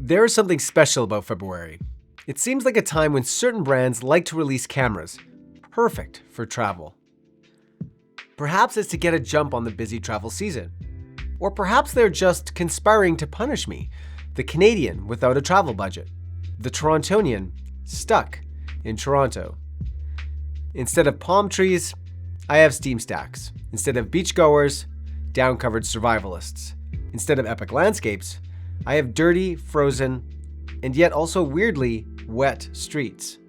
There is something special about February. It seems like a time when certain brands like to release cameras, perfect for travel. Perhaps it's to get a jump on the busy travel season. Or perhaps they're just conspiring to punish me, the Canadian without a travel budget, the Torontonian stuck in Toronto. Instead of palm trees, I have steam stacks. Instead of beachgoers, down-covered survivalists. Instead of epic landscapes, I have dirty, frozen, and yet also weirdly wet streets.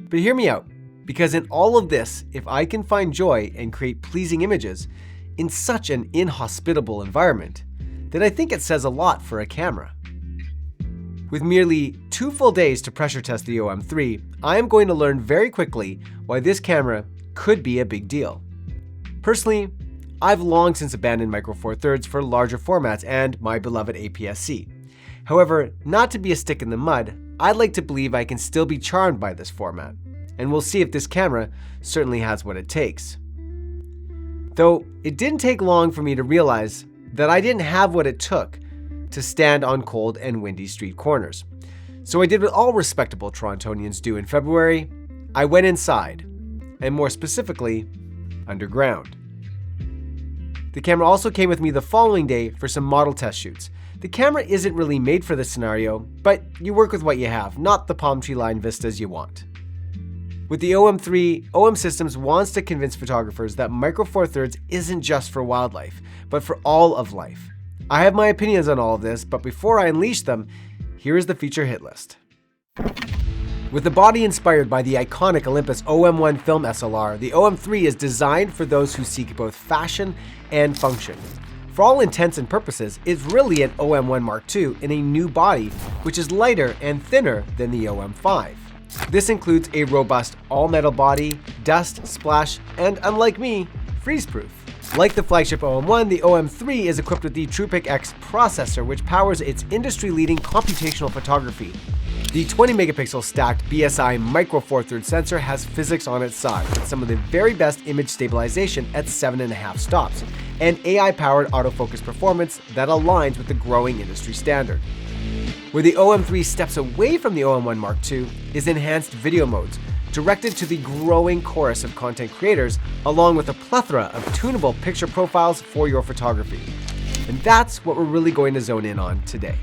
But hear me out, because in all of this, if I can find joy and create pleasing images in such an inhospitable environment, then I think it says a lot for a camera. With merely 2 full days to pressure test the OM-3, I am going to learn very quickly why this camera could be a big deal. Personally, I've long since abandoned Micro Four Thirds for larger formats and my beloved APS-C. However, not to be a stick in the mud, I'd like to believe I can still be charmed by this format, and we'll see if this camera certainly has what it takes. Though it didn't take long for me to realize that I didn't have what it took to stand on cold and windy street corners. So I did what all respectable Torontonians do in February. I went inside, and more specifically, underground. The camera also came with me the following day for some model test shoots. The camera isn't really made for this scenario, but you work with what you have, not the palm tree line vistas you want. With the OM-3, OM Systems wants to convince photographers that Micro Four Thirds isn't just for wildlife, but for all of life. I have my opinions on all of this, but before I unleash them, here is the feature hit list. With the body inspired by the iconic Olympus OM-1 film SLR, the OM-3 is designed for those who seek both fashion and function. For all intents and purposes, it's really an OM-1 Mark II in a new body, which is lighter and thinner than the OM-5. This includes a robust all-metal body, dust, splash, and unlike me, freeze-proof. Like the flagship OM-1, the OM-3 is equipped with the TruePic X processor, which powers its industry-leading computational photography. The 20-megapixel stacked BSI Micro Four Thirds sensor has physics on its side, with some of the very best image stabilization at 7.5 stops, and AI-powered autofocus performance that aligns with the growing industry standard. Where the OM-3 steps away from the OM-1 Mark II is enhanced video modes, directed to the growing chorus of content creators, along with a plethora of tunable picture profiles for your photography. And that's what we're really going to zone in on today.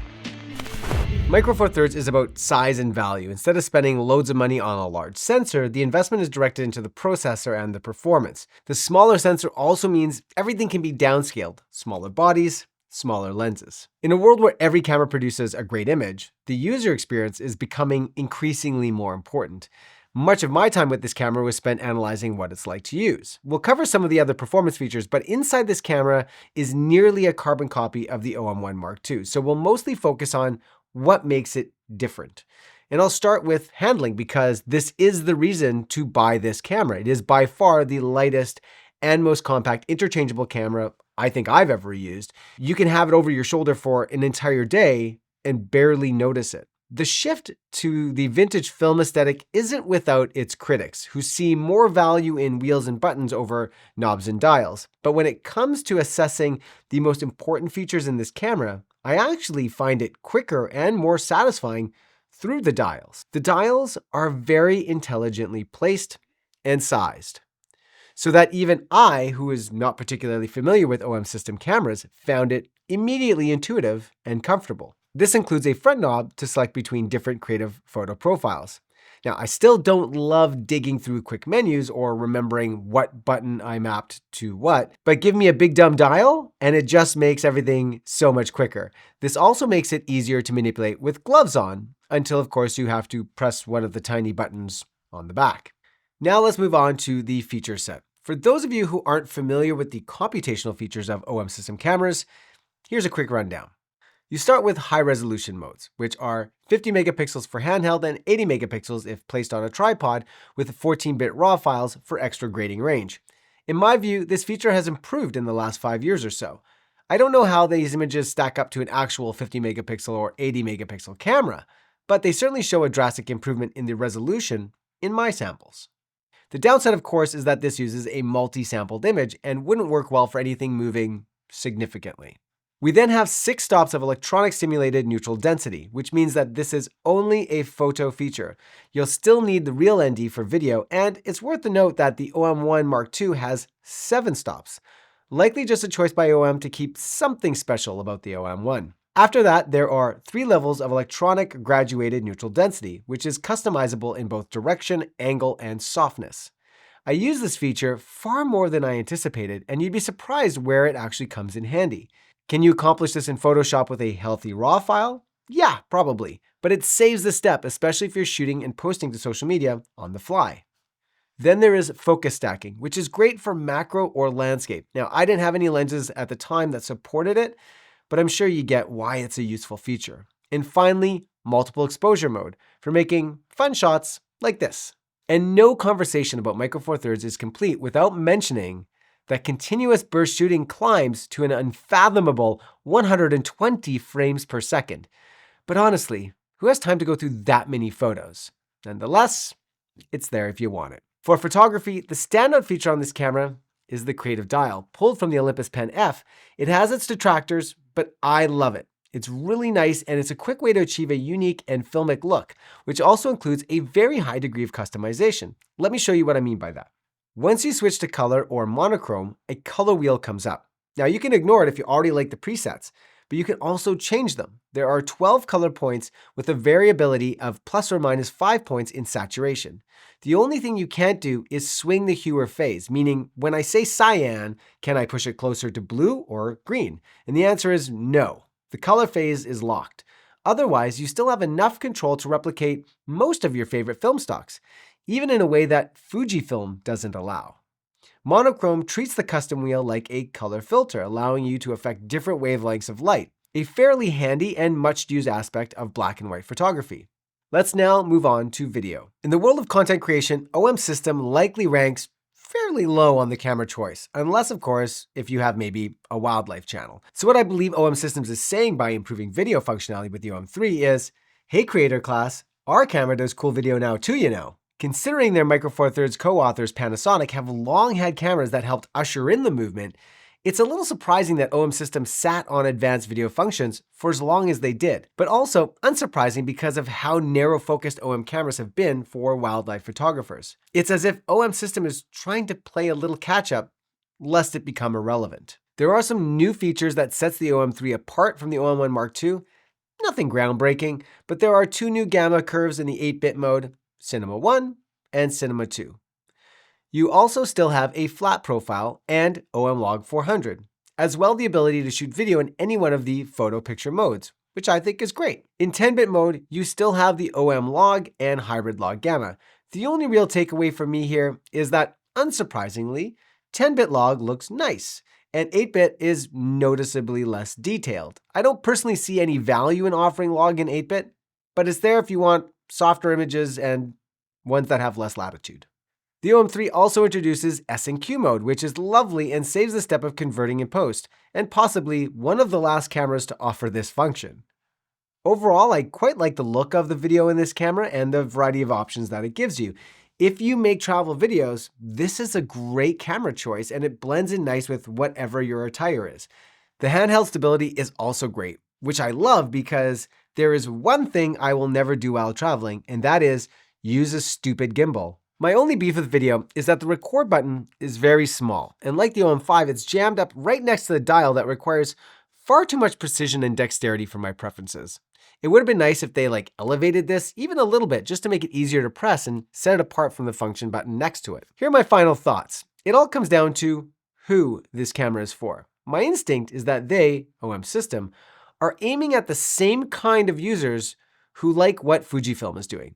Micro Four Thirds is about size and value. Instead of spending loads of money on a large sensor, the investment is directed into the processor and the performance. The smaller sensor also means everything can be downscaled, smaller bodies, smaller lenses. In a world where every camera produces a great image, the user experience is becoming increasingly more important. Much of my time with this camera was spent analyzing what it's like to use. We'll cover some of the other performance features, but inside this camera is nearly a carbon copy of the OM-1 Mark II, so we'll mostly focus on what makes it different. And I'll start with handling, because this is the reason to buy this camera. It is by far the lightest and most compact interchangeable camera I think I've ever used. You can have it over your shoulder for an entire day and barely notice it. The shift to the vintage film aesthetic isn't without its critics, who see more value in wheels and buttons over knobs and dials. But when it comes to assessing the most important features in this camera, I actually find it quicker and more satisfying through the dials. The dials are very intelligently placed and sized, so that even I, who is not particularly familiar with OM system cameras, found it immediately intuitive and comfortable. This includes a front knob to select between different creative photo profiles. Now, I still don't love digging through quick menus or remembering what button I mapped to what, but give me a big dumb dial and it just makes everything so much quicker. This also makes it easier to manipulate with gloves on, until of course you have to press one of the tiny buttons on the back. Now let's move on to the feature set. For those of you who aren't familiar with the computational features of OM system cameras, here's a quick rundown. You start with high resolution modes, which are 50 megapixels for handheld and 80 megapixels if placed on a tripod, with 14-bit RAW files for extra grading range. In my view, this feature has improved in the last 5 years or so. I don't know how these images stack up to an actual 50 megapixel or 80 megapixel camera, but they certainly show a drastic improvement in the resolution in my samples. The downside, of course, is that this uses a multi-sampled image and wouldn't work well for anything moving significantly. We then have 6 stops of electronic simulated neutral density, which means that this is only a photo feature. You'll still need the real ND for video, and it's worth the note that the OM-1 Mark II has 7 stops. Likely just a choice by OM to keep something special about the OM-1. After that, there are 3 levels of electronic graduated neutral density, which is customizable in both direction, angle, and softness. I use this feature far more than I anticipated, and you'd be surprised where it actually comes in handy. Can you accomplish this in Photoshop with a healthy RAW file? Yeah, probably, but it saves the step, especially if you're shooting and posting to social media on the fly. Then there is focus stacking, which is great for macro or landscape. Now, I didn't have any lenses at the time that supported it, but I'm sure you get why it's a useful feature. And finally, multiple exposure mode for making fun shots like this. And no conversation about Micro Four Thirds is complete without mentioning that continuous burst shooting climbs to an unfathomable 120 frames per second. But honestly, who has time to go through that many photos? Nonetheless, it's there if you want it. For photography, the standout feature on this camera is the Creative Dial. Pulled from the Olympus Pen F, it has its detractors, but I love it. It's really nice, and it's a quick way to achieve a unique and filmic look, which also includes a very high degree of customization. Let me show you what I mean by that. Once you switch to color or monochrome, a color wheel comes up. Now you can ignore it if you already like the presets, but you can also change them. There are 12 color points with a variability of plus or minus 5 points in saturation. The only thing you can't do is swing the hue or phase, meaning when I say cyan, can I push it closer to blue or green? And the answer is no. The color phase is locked. Otherwise, you still have enough control to replicate most of your favorite film stocks, even in a way that Fujifilm doesn't allow. Monochrome treats the custom wheel like a color filter, allowing you to affect different wavelengths of light, a fairly handy and much used aspect of black and white photography. Let's now move on to video. In the world of content creation, OM system likely ranks fairly low on the camera choice, unless of course, if you have maybe a wildlife channel. So what I believe OM Systems is saying by improving video functionality with the OM-3 is, hey creator class, our camera does cool video now too, you know. Considering their Micro Four Thirds co-authors Panasonic have long had cameras that helped usher in the movement, it's a little surprising that OM Systems sat on advanced video functions for as long as they did, but also unsurprising because of how narrow-focused OM cameras have been for wildlife photographers. It's as if OM System is trying to play a little catch-up, lest it become irrelevant. There are some new features that sets the OM-3 apart from the OM-1 Mark II. Nothing groundbreaking, but there are 2 new gamma curves in the 8-bit mode, Cinema 1 and Cinema 2. You also still have a flat profile and OM Log 400, as well the ability to shoot video in any one of the photo picture modes, which I think is great. In 10-bit mode, you still have the OM Log and Hybrid Log Gamma. The only real takeaway for me here is that, unsurprisingly, 10-bit log looks nice, and 8-bit is noticeably less detailed. I don't personally see any value in offering log in 8-bit, but it's there if you want softer images and ones that have less latitude. The OM-3 also introduces S&Q mode, which is lovely and saves the step of converting in post, and possibly one of the last cameras to offer this function. Overall, I quite like the look of the video in this camera and the variety of options that it gives you. If you make travel videos, this is a great camera choice and it blends in nice with whatever your attire is. The handheld stability is also great, which I love because there is one thing I will never do while traveling, and that is use a stupid gimbal. My only beef with video is that the record button is very small, and like the OM-5, it's jammed up right next to the dial that requires far too much precision and dexterity for my preferences. It would have been nice if they elevated this even a little bit just to make it easier to press and set it apart from the function button next to it. Here are my final thoughts. It all comes down to who this camera is for. My instinct is that they, OM System, are aiming at the same kind of users who like what Fujifilm is doing.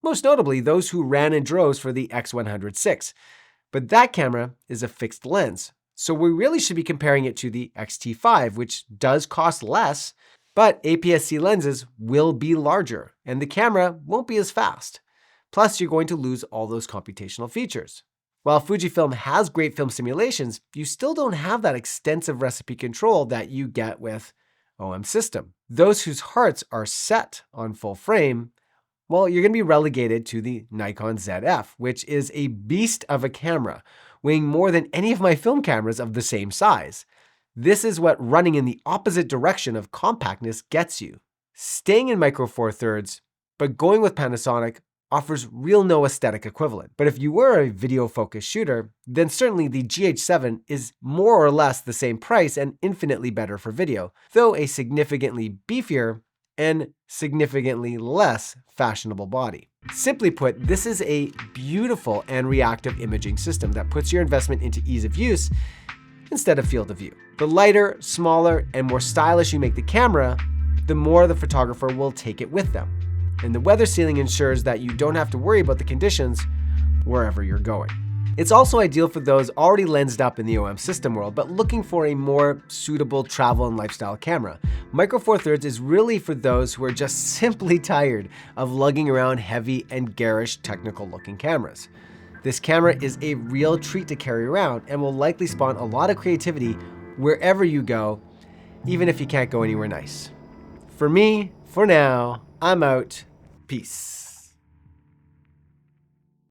Most notably, those who ran in droves for the X100-6. But that camera is a fixed lens, so we really should be comparing it to the X-T5, which does cost less, but APS-C lenses will be larger, and the camera won't be as fast. Plus, you're going to lose all those computational features. While Fujifilm has great film simulations, you still don't have that extensive recipe control that you get with OM System. Those whose hearts are set on full frame, well, you're going to be relegated to the Nikon ZF, which is a beast of a camera, weighing more than any of my film cameras of the same size. This is what running in the opposite direction of compactness gets you. Staying in Micro Four Thirds, but going with Panasonic offers real no aesthetic equivalent. But if you were a video-focused shooter, then certainly the GH7 is more or less the same price and infinitely better for video, though a significantly beefier and significantly less fashionable body. Simply put, this is a beautiful and reactive imaging system that puts your investment into ease of use instead of field of view. The lighter, smaller, and more stylish you make the camera, the more the photographer will take it with them. And the weather sealing ensures that you don't have to worry about the conditions wherever you're going. It's also ideal for those already lensed up in the OM system world, but looking for a more suitable travel and lifestyle camera. Micro Four Thirds is really for those who are just simply tired of lugging around heavy and garish technical looking cameras. This camera is a real treat to carry around and will likely spawn a lot of creativity wherever you go, even if you can't go anywhere nice. For me, for now, I'm out. Peace.